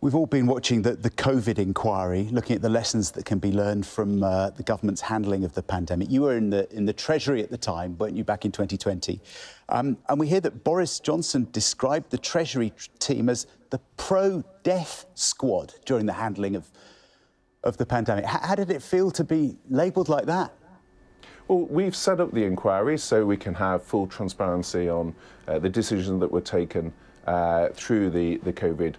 We've all been watching the COVID inquiry, looking at the lessons that can be learned from the government's handling of the pandemic. You were in the Treasury at the time, weren't you, back in 2020? And we hear that Boris Johnson described the Treasury team as the pro-death squad during the handling of the pandemic. How did it feel to be labelled like that? Well, we've set up the inquiry so we can have full transparency on the decisions that were taken through the COVID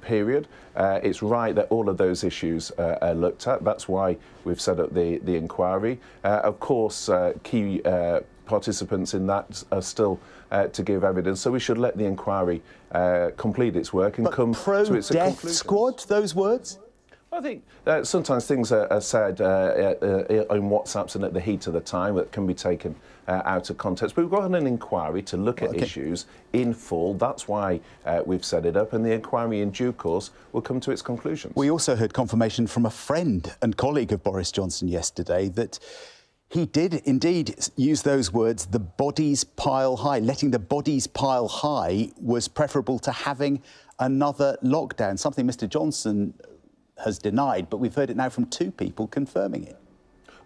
period. It's right that all of those issues are looked at. That's why we've set up the inquiry. Of course, key participants in that are still to give evidence, so we should let the inquiry complete its work and come to its conclusion. Pro-death squad, those words? I think sometimes things are said on WhatsApps and at the heat of the time that can be taken out of context. But we've got an inquiry to look at issues in full. That's why we've set it up, and the inquiry in due course will come to its conclusions. We also heard confirmation from a friend and colleague of Boris Johnson yesterday that he did indeed use those words, the bodies pile high. Letting the bodies pile high was preferable to having another lockdown, something Mr. Johnson has denied, but we've heard it now from two people confirming it.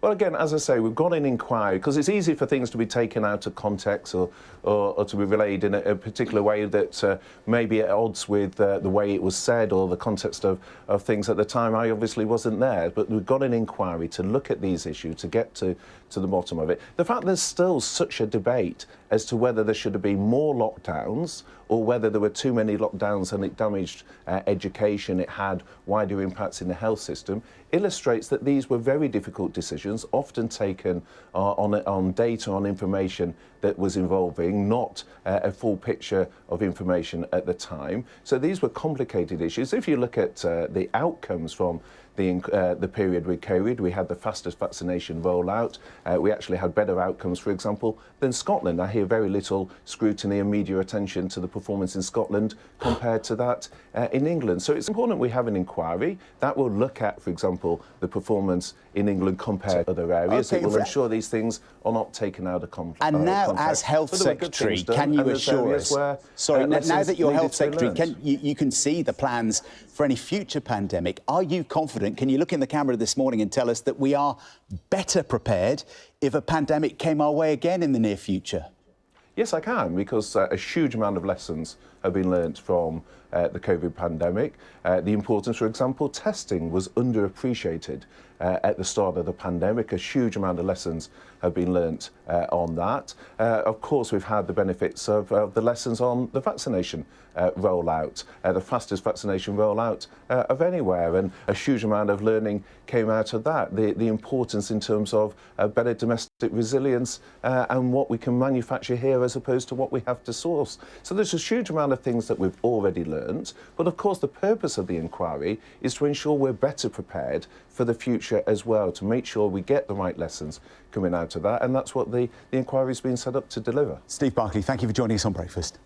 Well, again, as I say, we've got an inquiry because it's easy for things to be taken out of context or to be relayed in a particular way that may be at odds with the way it was said or the context of things at the time. I obviously wasn't there, but we've got an inquiry to look at these issues, to get to the bottom of it. The fact there's still such a debate as to whether there should have been more lockdowns or whether there were too many lockdowns and it damaged education, it had wider impacts in the health system, illustrates that these were very difficult decisions, often taken on data, on information that was evolving, not a full picture of information at the time. So these were complicated issues. If you look at the outcomes from the period with COVID, we had the fastest vaccination rollout. We actually had better outcomes, for example, than Scotland. I hear very little scrutiny and media attention to the performance in Scotland compared to that in England. So it's important we have an inquiry that will look at, for example, the performance in England compared to other areas. It will ensure these things are not taken out of context. And now, as Health Secretary, can you assure us... Sorry, now that you're Health Secretary, you can see the plans for any future pandemic. Are you confident? Can you look in the camera this morning and tell us that we are better prepared if a pandemic came our way again in the near future? Yes, I can, because a huge amount of lessons have been learnt from the COVID pandemic. The importance, for example, testing was underappreciated at the start of the pandemic. A huge amount of lessons have been learnt on that. Of course, we've had the benefits of the lessons on the vaccination rollout, the fastest vaccination rollout of anywhere, and a huge amount of learning came out of that. The importance in terms of better domestic resilience and what we can manufacture here as opposed to what we have to source. So there's a huge amount of things that we've already learnt, but of course the purpose of the inquiry is to ensure we're better prepared for the future as well, to make sure we get the right lessons coming out of that, and that's what the inquiry's been set up to deliver. Steve Barclay, thank you for joining us on Breakfast.